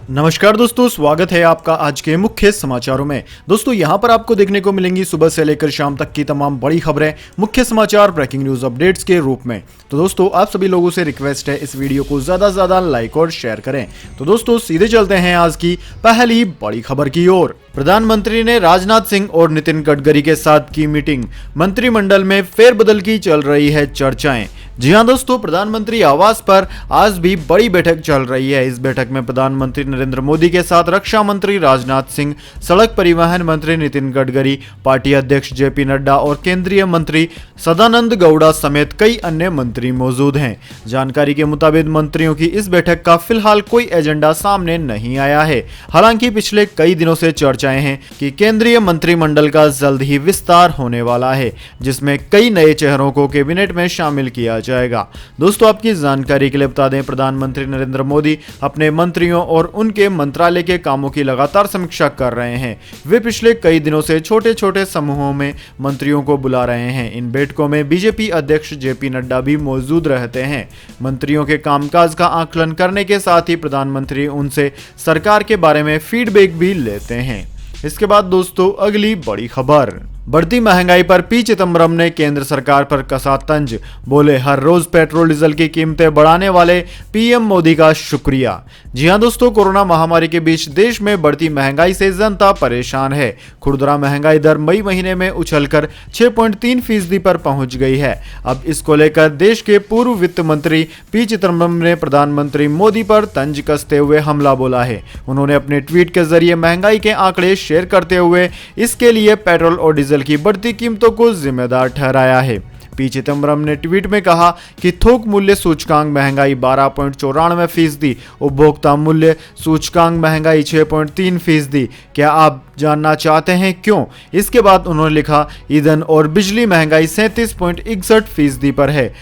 नमस्कार दोस्तों, स्वागत है आपका आज के मुख्य समाचारों में। दोस्तों यहां पर आपको देखने को मिलेंगी सुबह से लेकर शाम तक की तमाम बड़ी खबरें, मुख्य समाचार, ब्रेकिंग न्यूज अपडेट्स के रूप में। तो दोस्तों आप सभी लोगों से रिक्वेस्ट है इस वीडियो को ज्यादा से ज्यादा लाइक और शेयर करें। तो दोस्तों सीधे चलते हैं आज की पहली बड़ी खबर की ओर। प्रधानमंत्री ने राजनाथ सिंह और नितिन गडकरी के साथ की मीटिंग, मंत्रिमंडल में फेरबदल की चल रही है चर्चाएं। जी हां दोस्तों, प्रधानमंत्री आवास पर आज भी बड़ी बैठक चल रही है। इस बैठक में प्रधानमंत्री नरेंद्र मोदी के साथ रक्षा मंत्री राजनाथ सिंह, सड़क परिवहन मंत्री नितिन गडकरी, पार्टी अध्यक्ष जेपी नड्डा और केंद्रीय मंत्री सदानंद गौड़ा समेत कई अन्य मंत्री मौजूद हैं। जानकारी के मुताबिक मंत्रियों की इस बैठक का फिलहाल कोई एजेंडा सामने नहीं आया है। हालांकि पिछले कई दिनों से चर्चाएं हैं कि केंद्रीय मंत्रिमंडल का जल्द ही विस्तार होने वाला है, जिसमें कई नए चेहरों को कैबिनेट में शामिल किया जाएगा। दोस्तों आपकी जानकारी के लिए बता दें, प्रधानमंत्री नरेंद्र मोदी अपने मंत्रियों और उनके मंत्रालय के कामों की लगातार समीक्षा कर रहे हैं। वे पिछले कई दिनों से छोटे छोटे समूहों में मंत्रियों को बुला रहे हैं। इन बैठकों में बीजेपी अध्यक्ष जेपी नड्डा भी मौजूद रहते हैं। मंत्रियों के कामकाज का आकलन करने के साथ ही प्रधानमंत्री उनसे सरकार के बारे में फीडबैक भी लेते हैं। इसके बाद दोस्तों अगली बड़ी खबर, बढ़ती महंगाई पर पी चिदम्बरम ने केंद्र सरकार पर कसा तंज, बोले हर रोज पेट्रोल डीजल की कीमतें बढ़ाने वाले पीएम मोदी का शुक्रिया। जी हां दोस्तों, कोरोना महामारी के बीच देश में बढ़ती महंगाई से जनता परेशान है। खुदरा महंगाई दर मई महीने में उछलकर 6.3% पर पहुंच गई है। अब इसको लेकर देश के पूर्व वित्त मंत्री पी चिदम्बरम ने प्रधानमंत्री मोदी पर तंज कसते हुए हमला बोला है। उन्होंने अपने ट्वीट के जरिए महंगाई के आंकड़े शेयर करते हुए इसके लिए पेट्रोल और डीजल की बढ़ती कीमतों को जिम्मेदार ठहराया है। पी चिदम्बरम ने ट्वीट में कहा कि थोक मूल्य सूचकांक महंगाई 12.94%, उपभोक्ता मूल्य सूचकांक महंगाई 6.3%। क्या आप जानना चाहते हैं क्यों? इसके बाद उन्होंने लिखा ईंधन और बिजली महंगाई 37.61% पर है।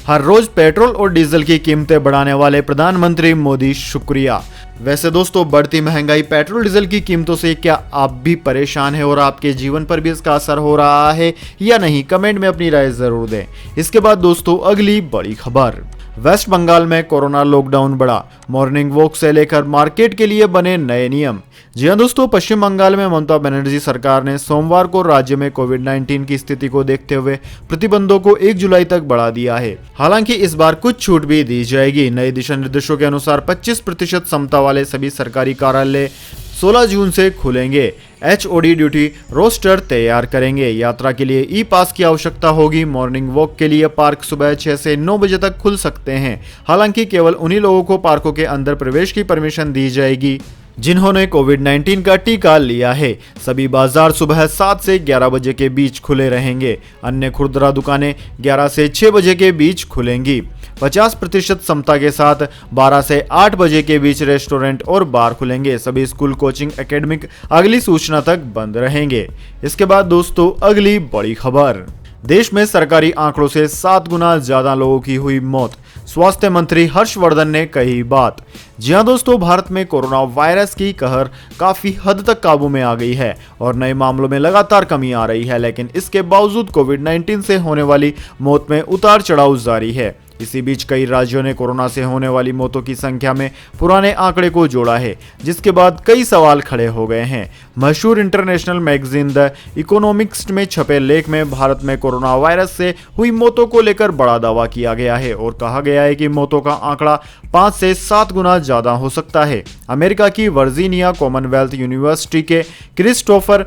हर रोज पेट्रोल और डीजल की कीमतें बढ़ाने वाले प्रधानमंत्री मोदी शुक्रिया। वैसे दोस्तों बढ़ती महंगाई, पेट्रोल डीजल की कीमतों से क्या आप भी परेशान हैं और आपके जीवन पर भी इसका असर हो रहा है या नहीं? कमेंट में अपनी राय जरूर दें। इसके बाद दोस्तों अगली बड़ी खबर, वेस्ट बंगाल में कोरोना लॉकडाउन बढ़ा, मॉर्निंग वॉक से लेकर मार्केट के लिए बने नए नियम। जी हां दोस्तों, पश्चिम बंगाल में ममता बनर्जी सरकार ने सोमवार को राज्य में कोविड-19 की स्थिति को देखते हुए प्रतिबंधों को 1 जुलाई तक बढ़ा दिया है। हालांकि इस बार कुछ छूट भी दी जाएगी। नए दिशा निर्देशों के अनुसार 25% क्षमता वाले सभी सरकारी कार्यालय 16 जून से खुलेंगे। HOD ड्यूटी रोस्टर तैयार करेंगे। यात्रा के लिए ई पास की आवश्यकता होगी। मॉर्निंग वॉक के लिए पार्क सुबह 6 से 9 बजे तक खुल सकते हैं। हालांकि केवल उन्हीं लोगों को पार्कों के अंदर प्रवेश की परमिशन दी जाएगी जिन्होंने कोविड-19 का टीका लिया है। सभी बाजार सुबह 7 से 11 बजे के बीच खुले रहेंगे। अन्य खुदरा दुकानें 11 से 6 बजे के बीच खुलेंगी। 50% क्षमता के साथ 12 से 8 बजे के बीच रेस्टोरेंट और बार खुलेंगे। सभी स्कूल, कोचिंग, एकेडमिक अगली सूचना तक बंद रहेंगे। इसके बाद दोस्तों अगली बड़ी खबर, देश में सरकारी आंकड़ों से 7 गुना ज्यादा लोगों की हुई मौत, स्वास्थ्य मंत्री हर्षवर्धन ने कही बात। जी हां दोस्तों, भारत में कोरोना वायरस की कहर काफी हद तक काबू में आ गई है और नए मामलों में लगातार कमी आ रही है, लेकिन इसके बावजूद कोविड-19 से होने वाली मौत में उतार चढ़ाव जारी है। इसी बीच कई राज्यों ने कोरोना से होने वाली मौतों की संख्या में पुराने आंकड़े को जोड़ा है, जिसके बाद कई सवाल खड़े हो गए हैं। मशहूर इंटरनेशनल मैगजीन द इकोनॉमिस्ट में छपे लेख में भारत में कोरोना वायरस से हुई मौतों को लेकर बड़ा दावा किया गया है और कहा गया है कि मौतों का आंकड़ा 5 से 7 गुना ज्यादा हो सकता है। अमेरिका की वर्जीनिया कॉमनवेल्थ यूनिवर्सिटी के क्रिस्टोफर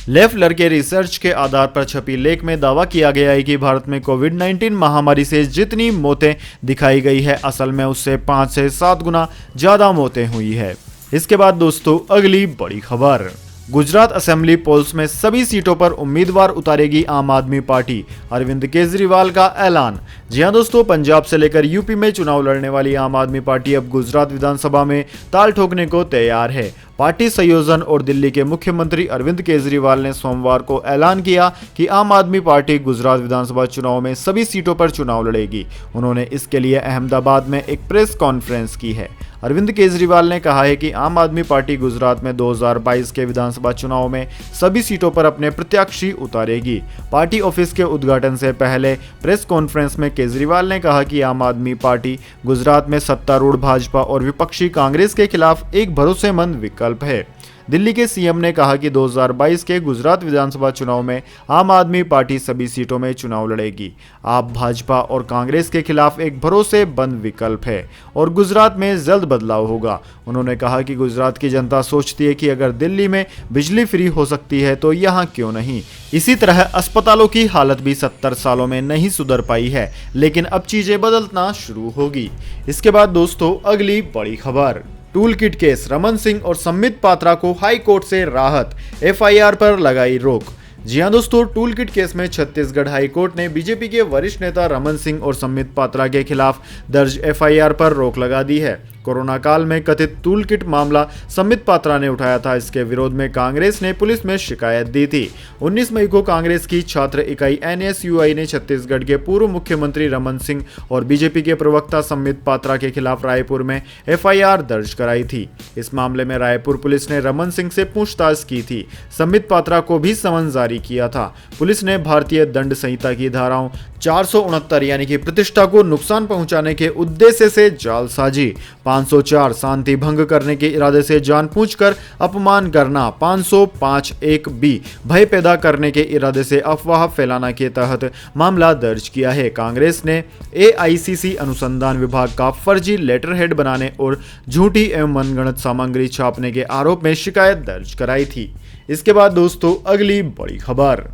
लेफलर के रिसर्च के आधार पर छपी लेख में दावा किया गया है कि भारत में कोविड-19 महामारी से जितनी मौतें दिखाई गई है, असल में उससे 5 से 7 गुना ज्यादा मौतें हुई है। इसके बाद दोस्तों अगली बड़ी खबर, गुजरात असेंबली पोल्स में सभी सीटों पर उम्मीदवार उतारेगी आम आदमी पार्टी, अरविंद केजरीवाल का ऐलान। जी हां दोस्तों, पंजाब से लेकर यूपी में चुनाव लड़ने वाली आम आदमी पार्टी अब गुजरात विधानसभा में ताल ठोकने को तैयार है। पार्टी संयोजन और दिल्ली के मुख्यमंत्री अरविंद केजरीवाल ने सोमवार को ऐलान किया कि आम आदमी पार्टी गुजरात विधानसभा चुनाव में सभी सीटों पर चुनाव लड़ेगी। उन्होंने इसके लिए अहमदाबाद में एक प्रेस कॉन्फ्रेंस की है। अरविंद केजरीवाल ने कहा है कि आम आदमी पार्टी गुजरात में 2022 के विधानसभा चुनाव में सभी सीटों पर अपने प्रत्याशी उतारेगी। पार्टी ऑफिस के उद्घाटन से पहले प्रेस कॉन्फ्रेंस में केजरीवाल ने कहा कि आम आदमी पार्टी गुजरात में सत्तारूढ़ भाजपा और विपक्षी कांग्रेस के खिलाफ एक भरोसेमंद विकल्प है। दिल्ली के सीएम ने कहा कि 2022 के गुजरात विधानसभा चुनाव में आम आदमी पार्टी सभी सीटों में चुनाव लड़ेगी। आप भाजपा और कांग्रेस के खिलाफ एक भरोसेमंद विकल्प है और गुजरात में जल्द बदलाव होगा। उन्होंने कहा कि गुजरात की जनता सोचती है कि अगर दिल्ली में बिजली फ्री हो सकती है तो यहाँ क्यों नहीं। इसी तरह अस्पतालों की हालत भी 70 सालों में नहीं सुधर पाई है, लेकिन अब चीजें बदलना शुरू होगी। इसके बाद दोस्तों अगली बड़ी खबर, tool kit case, Raman Singh और संबित पात्रा को हाई कोर्ट से राहत, एफआईआर पर लगाई रोक। जी हां दोस्तों, टूल किट केस में छत्तीसगढ़ हाई कोर्ट ने बीजेपी के वरिष्ठ नेता रमन सिंह और संबित पात्रा के खिलाफ दर्ज एफआईआर पर रोक लगा दी है। कोरोना काल में कथित टूल किट मामला संबित पात्रा ने उठाया था। इसके विरोध में कांग्रेस ने पुलिस में शिकायत दी थी। 19 मई को कांग्रेस की छात्र इकाई एनएसयूआई ने छत्तीसगढ़ के पूर्व मुख्यमंत्री रमन सिंह और बीजेपी के प्रवक्ता संबित पात्रा के खिलाफ रायपुर में एफआईआर दर्ज कराई थी। इस मामले में रायपुर पुलिस ने रमन सिंह से पूछताछ की थी। संबित पात्रा को भी समन जारी किया था। पुलिस ने भारतीय दंड संहिता की धाराओं 469 यानी कि प्रतिष्ठा को नुकसान पहुंचाने के उद्देश्य से जालसाजी, 504 शांति भंग करने के इरादे से जानबूझकर अपमान करना, 505(1)(b) भय पैदा करने के इरादे से अफवाह फैलाना के तहत मामला दर्ज किया है। कांग्रेस ने एआईसीसी अनुसंधान विभाग का फर्जी लेटरहेड बनाने और झूठी एवं मनगढ़ंत सामग्री छापने के आरोप में शिकायत दर्ज कराई थी। इसके बाद दोस्तों अगली बड़ी खबर,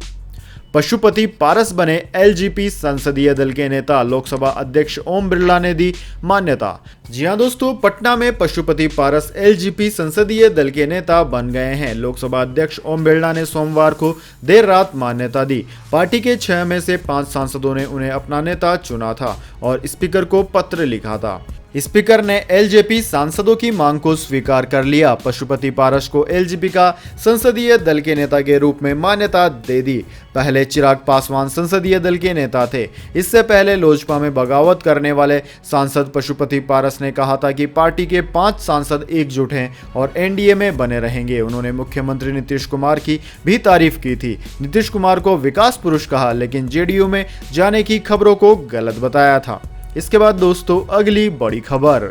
पशुपति पारस बने एलजेपी संसदीय दल के नेता, लोकसभा अध्यक्ष ओम बिरला ने दी मान्यता। जी हां दोस्तों, पटना में पशुपति पारस एलजेपी संसदीय दल के नेता बन गए हैं। लोकसभा अध्यक्ष ओम बिरला ने सोमवार को देर रात मान्यता दी। पार्टी के 6 में से 5 सांसदों ने उन्हें अपना नेता चुना था और स्पीकर को पत्र लिखा था। स्पीकर ने एलजेपी सांसदों की मांग को स्वीकार कर लिया। पशुपति पारस को एलजेपी का संसदीय दल के नेता के रूप में मान्यता दे दी। पहले चिराग पासवान संसदीय दल के नेता थे। इससे पहले लोजपा में बगावत करने वाले सांसद पशुपति पारस ने कहा था कि पार्टी के 5 सांसद एकजुट हैं और एनडीए में बने रहेंगे। उन्होंने मुख्यमंत्री नीतीश कुमार की भी तारीफ की थी। नीतीश कुमार को विकास पुरुष कहा, लेकिन जेडीयू में जाने की खबरों को गलत बताया था। इसके बाद दोस्तों अगली बड़ी खबर,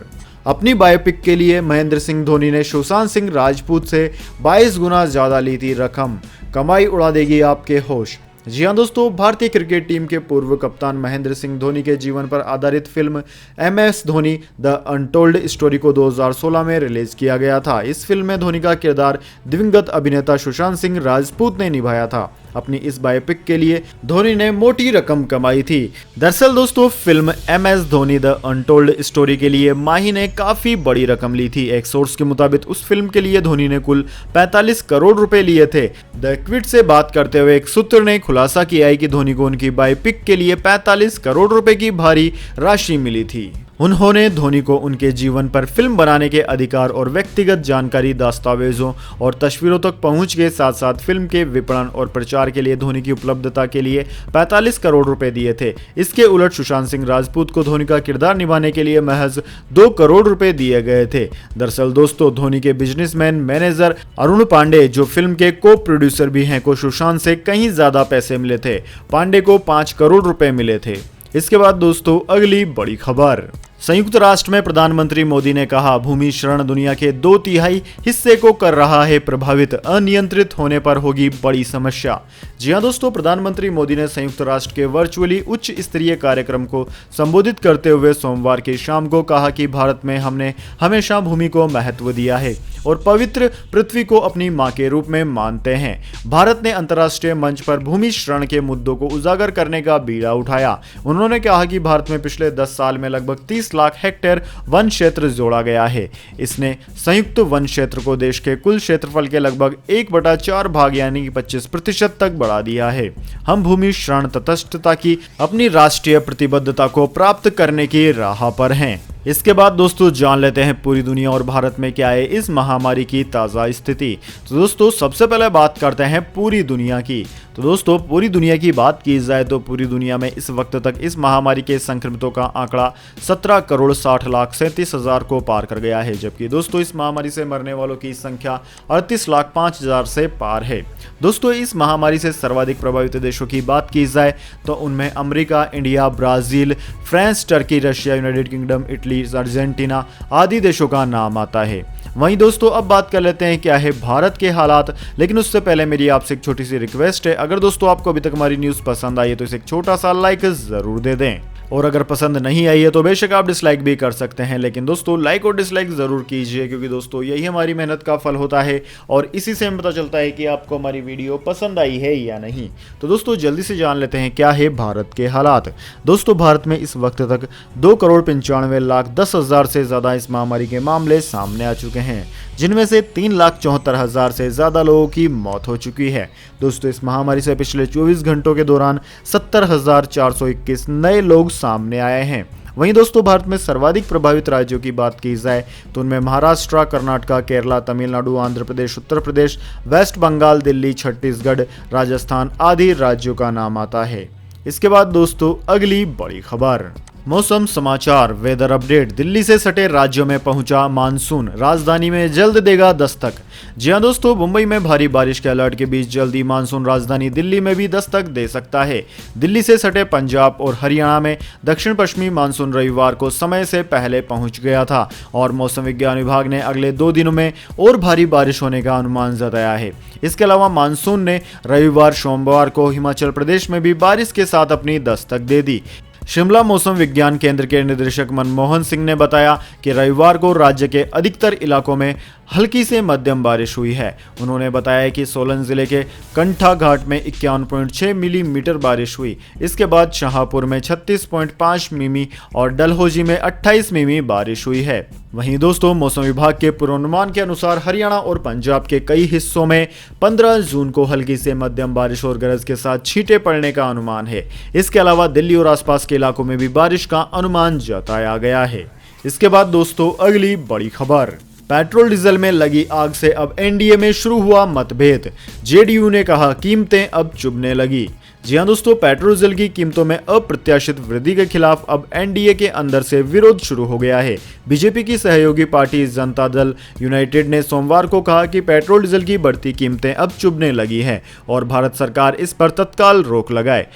अपनी बायोपिक के लिए महेंद्र सिंह धोनी ने सुशांत सिंह राजपूत से 22 गुना ज्यादा ली थी रकम, कमाई उड़ा देगी आपके होश। जी हां दोस्तों, भारतीय क्रिकेट टीम के पूर्व कप्तान महेंद्र सिंह धोनी के जीवन पर आधारित film MS Dhoni the untold story को 2016 में रिलीज किया गया था। इस फिल्म में धोनी का किरदार दिवंगत अभिनेता सुशांत सिंह राजपूत ने निभाया था। अपनी इस बायोपिक के लिए धोनी ने मोटी रकम कमाई थी। दरअसल दोस्तों, film MS Dhoni the untold story के लिए माही ने काफी बड़ी रकम ली थी। एक सोर्स के मुताबिक उस फिल्म के लिए धोनी ने कुल 45 करोड़ रुपए लिए थे। द क्विट से बात करते हुए एक सूत्र ने खुलासा किया है कि धोनी को उनकी बायोपिक के लिए 45 करोड़ रुपए की भारी राशि मिली थी। उन्होंने धोनी को उनके जीवन पर फिल्म बनाने के अधिकार और व्यक्तिगत जानकारी, दस्तावेजों और तस्वीरों तक पहुंच के साथ साथ फिल्म के विपणन और प्रचार के लिए धोनी की उपलब्धता के लिए 45 करोड़ रुपए दिए थे। इसके उलट सुशांत सिंह राजपूत को धोनी का किरदार निभाने के लिए महज 2 करोड़ रुपए दिए गए थे। दरअसल दोस्तों, धोनी के बिजनेसमैन मैनेजर अरुण पांडे, जो फिल्म के को प्रोड्यूसर भी हैं, को सुशांत से कहीं ज्यादा पैसे मिले थे। पांडे को 5 करोड़ रुपए मिले थे। इसके बाद दोस्तों अगली बड़ी खबर, संयुक्त राष्ट्र में प्रधानमंत्री मोदी ने कहा, भूमि शरण दुनिया के 2/3 हिस्से को कर रहा है प्रभावित, अनियंत्रित होने पर होगी बड़ी समस्या। जी हां दोस्तों, प्रधानमंत्री मोदी ने संयुक्त राष्ट्र के वर्चुअली उच्च स्तरीय कार्यक्रम को संबोधित करते हुए सोमवार की शाम को कहा कि भारत में हमने हमेशा भूमि को महत्व दिया है और पवित्र पृथ्वी को अपनी मां के रूप में मानते हैं। भारत ने अंतर्राष्ट्रीय मंच पर भूमि शरण के मुद्दों को उजागर करने का बीड़ा उठाया। उन्होंने कहा कि भारत में पिछले 10 साल में लगभग 30 लाख हेक्टेयर वन क्षेत्र जोड़ा गया है। इसने संयुक्त वन क्षेत्र को देश के कुल क्षेत्रफल के लगभग 1/4 भाग यानी कि 25% तक बढ़ा दिया है। हम भूमि शरण तटस्थता की अपनी राष्ट्रीय प्रतिबद्धता को प्राप्त करने की राह पर हैं। इसके बाद दोस्तों जान लेते हैं पूरी दुनिया और भारत में क्या है इस महामारी की ताज़ा स्थिति। तो दोस्तों सबसे पहले बात करते हैं पूरी दुनिया की। तो दोस्तों पूरी दुनिया की बात की जाए तो पूरी दुनिया में इस वक्त तक इस महामारी के संक्रमितों का आंकड़ा 17,60,37,000 को पार कर गया है, जबकि दोस्तों इस महामारी से मरने वालों की संख्या 38,05,000 से पार है। दोस्तों इस महामारी से सर्वाधिक प्रभावित देशों की बात की जाए तो उनमें America, India, Brazil, France, Turkey, Russia, United kingdom, Italy, Argentina आदि देशों का नाम आता है। वहीं दोस्तों अब बात कर लेते हैं क्या है भारत के हालात, लेकिन उससे पहले मेरी आपसे एक छोटी सी रिक्वेस्ट है, अगर दोस्तों आपको अभी तक हमारी न्यूज़ पसंद आई है तो इसे एक छोटा सा लाइक जरूर दे दें, और अगर पसंद नहीं आई है तो बेशक आप डिसलाइक भी कर सकते हैं, लेकिन दोस्तों लाइक और डिसलाइक ज़रूर कीजिए, क्योंकि दोस्तों यही हमारी मेहनत का फल होता है और इसी से हमें पता चलता है कि आपको हमारी वीडियो पसंद आई है या नहीं। तो दोस्तों जल्दी से जान लेते हैं क्या है भारत के हालात। दोस्तों भारत में इस वक्त तक 2,95,10,000 से ज़्यादा इस महामारी के मामले सामने आ चुके हैं, जिनमें से 3,74,000 से ज़्यादा लोगों की मौत हो चुकी है। दोस्तों इस महामारी से पिछले 24 घंटों के दौरान 70,421 नए लोग सामने आए हैं। वहीं दोस्तों भारत में सर्वाधिक प्रभावित राज्यों की बात की जाए तो उनमें महाराष्ट्र, कर्नाटक, केरला, तमिलनाडु, आंध्र प्रदेश, उत्तर प्रदेश, वेस्ट बंगाल, दिल्ली, छत्तीसगढ़, राजस्थान आदि राज्यों का नाम आता है। इसके बाद दोस्तों अगली बड़ी खबर, मौसम समाचार, वेदर अपडेट। दिल्ली से सटे राज्यों में पहुंचा मानसून, राजधानी में जल्द देगा दस्तक। जी हां दोस्तों, मुंबई में भारी बारिश के अलर्ट के बीच जल्दी मानसून राजधानी दिल्ली में भी दस्तक दे सकता है। दिल्ली से सटे पंजाब और हरियाणा में दक्षिण पश्चिमी मानसून रविवार को समय से पहले पहुंच गया था और मौसम विज्ञान विभाग ने अगले 2 दिनों में और भारी बारिश होने का अनुमान जताया है। इसके अलावा मानसून ने रविवार, सोमवार को हिमाचल प्रदेश में भी बारिश के साथ अपनी दस्तक दे दी। शिमला मौसम विज्ञान केंद्र के निदेशक मनमोहन सिंह ने बताया कि रविवार को राज्य के अधिकतर इलाकों में हल्की से मध्यम बारिश हुई है। उन्होंने बताया कि सोलन जिले के कंठा घाट में 51.6 मिलीमीटर बारिश हुई। इसके बाद शाहपुर में 36.5 मिमी और डलहौजी में 28 मिमी बारिश हुई है। वहीं दोस्तों मौसम विभाग के पूर्वानुमान के अनुसार हरियाणा और पंजाब के कई हिस्सों में 15 जून को हल्की से मध्यम बारिश और गरज के साथ छींटे पड़ने का अनुमान है। इसके अलावा दिल्ली और आसपास के इलाकों में भी बारिश का अनुमान जताया गया है। इसके बाद दोस्तों अगली बड़ी खबर, पेट्रोल डीजल में लगी आग से अब एनडीए में शुरू हुआ मतभेद। जेडीयू ने कहा कीमतें अब चुभने लगी। जी हां दोस्तों, पेट्रोल डीजल की कीमतों में अप्रत्याशित वृद्धि के खिलाफ अब एनडीए के अंदर से विरोध शुरू हो गया है। बीजेपी की सहयोगी पार्टी जनता दल यूनाइटेड ने सोमवार को कहा कि पेट्रोल डीजल की बढ़ती कीमतें अब चुभने लगी हैं और भारत सरकार इस पर तत्काल रोक लगाए।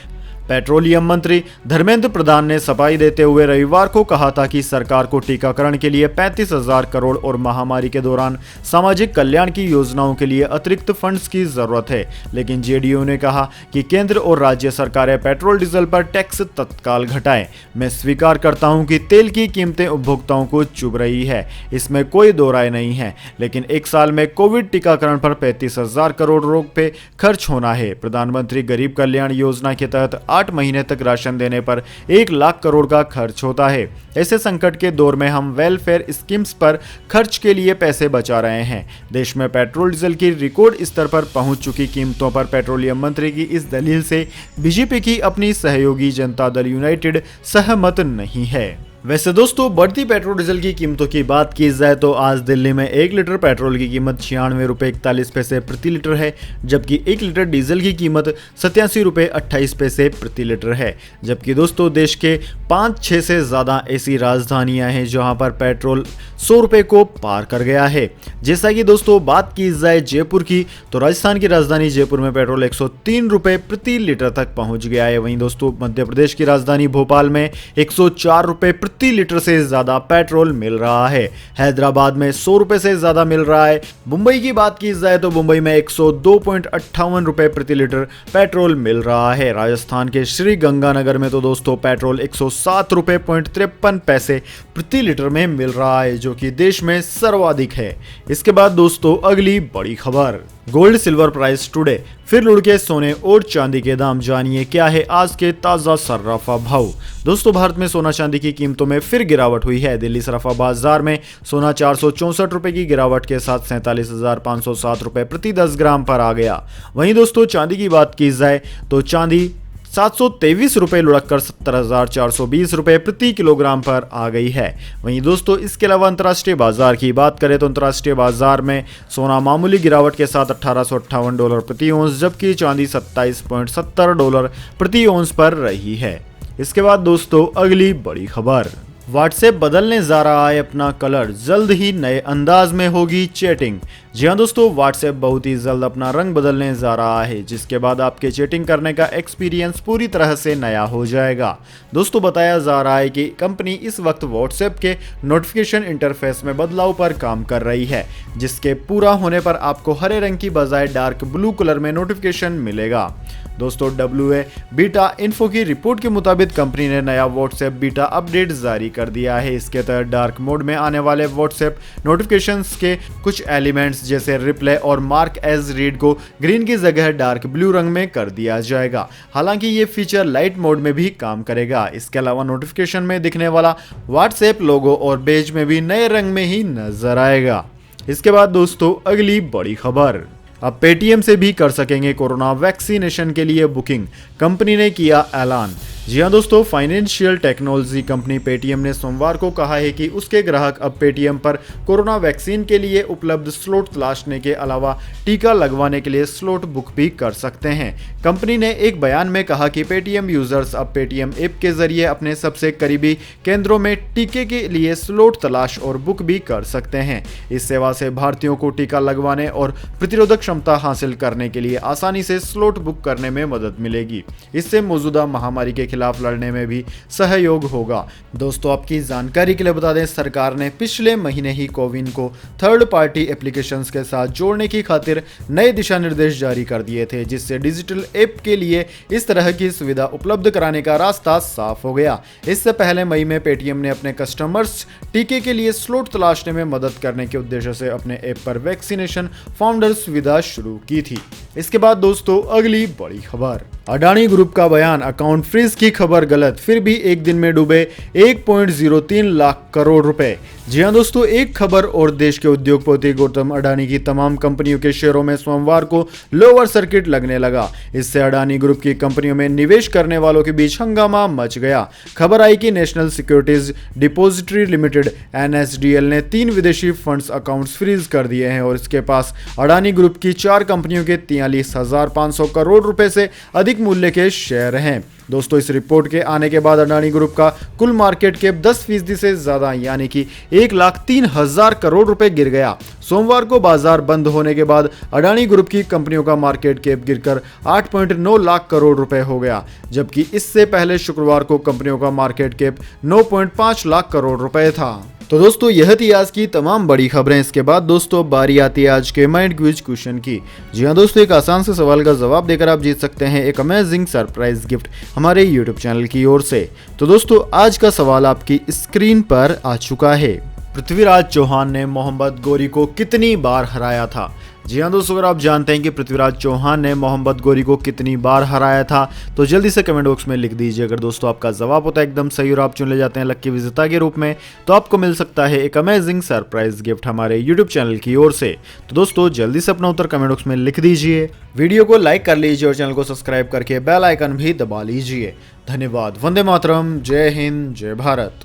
पेट्रोलियम मंत्री धर्मेंद्र प्रधान ने सफाई देते हुए रविवार को कहा था कि सरकार को टीकाकरण के लिए 35,000 करोड़ और महामारी के दौरान सामाजिक कल्याण की योजनाओं के लिए अतिरिक्त फंड्स की जरूरत है, लेकिन जेडीयू ने कहा कि केंद्र और राज्य सरकारें पेट्रोल डीजल पर टैक्स तत्काल घटाएं। मैं स्वीकार करता हूं कि तेल की कीमतें उपभोक्ताओं को चुभ रही है, इसमें कोई दो राय नहीं है, लेकिन एक साल में कोविड टीकाकरण पर 35,000 करोड़ रुपए खर्च होना है। प्रधानमंत्री गरीब कल्याण योजना के तहत 8 महीने तक राशन देने पर 1 लाख करोड़ का खर्च होता है। ऐसे संकट के दौर में हम वेलफेयर स्कीम्स पर खर्च के लिए पैसे बचा रहे हैं। देश में पेट्रोल डीजल की रिकॉर्ड स्तर पर पहुंच चुकी कीमतों पर पेट्रोलियम मंत्री की इस दलील से बीजेपी की अपनी सहयोगी जनता दल यूनाइटेड सहमत नहीं है। वैसे दोस्तों बढ़ती पेट्रोल डीजल की कीमतों की बात की जाए तो आज दिल्ली में 1 लीटर पेट्रोल की कीमत 96 रुपये 41 पैसे प्रति लीटर है, जबकि 1 लीटर डीजल की कीमत 87 रुपये 28 पैसे प्रति लीटर है। जबकि दोस्तों देश के 5-6 से ज़्यादा ऐसी राजधानियां हैं जहां पर पेट्रोल 100 रुपये को पार कर गया है। जैसा कि दोस्तों बात की जाए जयपुर की, तो राजस्थान की राजधानी जयपुर में पेट्रोल 103 रुपये प्रति लीटर तक पहुंच गया है। वहीं दोस्तों मध्य प्रदेश की राजधानी भोपाल में 104 रुपये प्रति लीटर से ज्यादा पेट्रोल मिल रहा है। हैदराबाद में 100 रुपए से ज्यादा मिल रहा है। मुंबई की बात की जाए तो मुंबई में 102.58 रुपए प्रति लीटर पेट्रोल मिल रहा है। राजस्थान के श्री गंगानगर में तो दोस्तों पेट्रोल 107 रुपए 53 पैसे प्रति लीटर में मिल रहा है, जो कि देश में सर्वाधिक है। इसके बाद दोस्तों अगली बड़ी खबर, गोल्ड सिल्वर प्राइस टुडे, फिर लुढ़के सोने और चांदी के दाम। जानिए क्या है आज के ताजा सर्राफा भाव। दोस्तों भारत में सोना चांदी की कीमतों में फिर गिरावट हुई है। दिल्ली सराफा बाजार में सोना 464 रुपए की गिरावट के साथ 47,507 रुपए प्रति 10 ग्राम पर आ गया। वहीं दोस्तों चांदी की बात की जाए तो चांदी 723 रुपए लुढ़क कर 70,420 रुपए प्रति किलोग्राम पर आ गई है। वहीं दोस्तों इसके अलावा अंतर्राष्ट्रीय बाजार की बात करें तो अंतर्राष्ट्रीय बाजार में सोना मामूली गिरावट के साथ $1858 प्रति औंस, जबकि चांदी $27.70 प्रति औंस पर रही है। इसके बाद दोस्तों अगली बड़ी खबर, व्हाट्सएप बदलने जा रहा है अपना कलर, जल्द ही नए अंदाज में होगी चैटिंग। जी हाँ दोस्तों, व्हाट्सएप बहुत ही जल्द अपना रंग बदलने जा रहा है, जिसके बाद आपके चैटिंग करने का एक्सपीरियंस पूरी तरह से नया हो जाएगा। दोस्तों बताया जा रहा है कि कंपनी इस वक्त व्हाट्सएप के नोटिफिकेशन इंटरफेस में बदलाव पर काम कर रही है, जिसके पूरा होने पर आपको हरे रंग की बजाय डार्क ब्लू कलर में नोटिफिकेशन मिलेगा। दोस्तों WA बीटा इन्फो की रिपोर्ट के मुताबिक कंपनी ने नया व्हाट्सएप बीटा अपडेट जारी कर दिया है। इसके तहत डार्क मोड में आने वाले व्हाट्सएप नोटिफिकेशंस के कुछ एलिमेंट्स जैसे रिप्लाई और मार्क एज रीड को ग्रीन की जगह डार्क ब्लू रंग में कर दिया जाएगा। हालांकि ये फीचर लाइट मोड में भी काम करेगा। इसके अलावा नोटिफिकेशन में दिखने वाला व्हाट्सएप लोगो और पेज में भी नए रंग में ही नजर आएगा। इसके बाद दोस्तों अगली बड़ी खबर, अब पेटीएम से भी कर सकेंगे कोरोना वैक्सीनेशन के लिए बुकिंग, कंपनी ने किया ऐलान। जी हाँ दोस्तों, फाइनेंशियल टेक्नोलॉजी कंपनी पेटीएम ने सोमवार को कहा है कि उसके ग्राहक अब पेटीएम पर कोरोना वैक्सीन के लिए उपलब्ध स्लॉट तलाशने के अलावा टीका लगवाने के लिए स्लॉट बुक भी कर सकते हैं। कंपनी ने एक बयान में कहा कि पेटीएम यूजर्स अब पेटीएम ऐप के जरिए अपने सबसे करीबी केंद्रों में टीके के लिए स्लॉट तलाश और बुक भी कर सकते हैं। इस सेवा से भारतीयों को टीका लगवाने और प्रतिरोधक क्षमता हासिल करने के लिए आसानी से स्लॉट बुक करने में मदद मिलेगी। इससे मौजूदा महामारी के खिलाफ लड़ने में भी सहयोग होगा। दोस्तों आपकी जानकारी के लिए बता दें, सरकार ने पिछले महीने ही कोविन को थर्ड पार्टी एप्लीकेशंस के साथ जोड़ने की खातिर नए दिशा निर्देश जारी कर दिए थे, जिससे डिजिटल ऐप के लिए इस तरह की सुविधा उपलब्ध कराने का रास्ता साफ हो गया। इससे पहले मई में पेटीएम ने अपने कस्टमर्स टीके के लिए स्लॉट तलाशने में मदद करने के उद्देश्य से अपने ऐप पर वैक्सीनेशन फाउंडर सुविधा शुरू की थी। इसके बाद दोस्तों अगली बड़ी खबर, अडानी ग्रुप का बयान, अकाउंट फ्रीज की खबर गलत, फिर भी एक दिन में डूबे 1.03 लाख करोड़ रुपए। जी हाँ दोस्तों, एक खबर और देश के उद्योगपति गौतम अडानी की तमाम कंपनियों के शेयरों में सोमवार को लोअर सर्किट लगने लगा। इससे अडानी ग्रुप की कंपनियों में निवेश करने वालों के बीच हंगामा मच गया। खबर आई कि national securities depository limited NSDL ने 3 विदेशी फंड्स अकाउंट्स फ्रीज कर दिए हैं और इसके पास अडानी ग्रुप की 4 कंपनियों के 43,500 करोड़ रुपए से अधिक मूल्य के शेयर हैं। दोस्तों इस रिपोर्ट के आने के बाद अडानी ग्रुप का कुल मार्केट कैप 10% से ज्यादा यानी कि 1,03,000 करोड़ रुपए गिर गया। सोमवार को बाजार बंद होने के बाद अडानी ग्रुप की कंपनियों का मार्केट कैप गिरकर 8.9 लाख करोड़ रुपए हो गया, जबकि इससे पहले शुक्रवार को कंपनियों का मार्केट कैप 9.5 लाख करोड़ रुपए था। तो दोस्तों यह थी आज की तमाम बड़ी खबरें। इसके बाद दोस्तों बारी आती है आज के माइंड क्विज क्वेश्चन की। जी हाँ दोस्तों, एक आसान से सवाल का जवाब देकर आप जीत सकते हैं एक अमेजिंग सरप्राइज गिफ्ट हमारे यूट्यूब चैनल की ओर से। तो दोस्तों आज का सवाल आपकी स्क्रीन पर आ चुका है, पृथ्वीराज चौहान ने मोहम्मद गौरी को कितनी बार हराया था? जी हाँ दोस्तों, अगर आप जानते हैं कि पृथ्वीराज चौहान ने मोहम्मद गौरी को कितनी बार हराया था तो जल्दी से कमेंट बॉक्स में लिख दीजिए। अगर दोस्तों आपका जवाब होता है एकदम सही और आप चुन ले जाते हैं लक्की विजेता के रूप में, तो आपको मिल सकता है एक अमेजिंग सरप्राइज गिफ्ट हमारे यूट्यूब चैनल की ओर से। तो दोस्तों जल्दी से अपना उत्तर कमेंट बॉक्स में लिख दीजिए, वीडियो को लाइक कर लीजिए और चैनल को सब्सक्राइब करके बेल आइकन भी दबा लीजिए। धन्यवाद। वंदे मातरम। जय हिंद, जय भारत।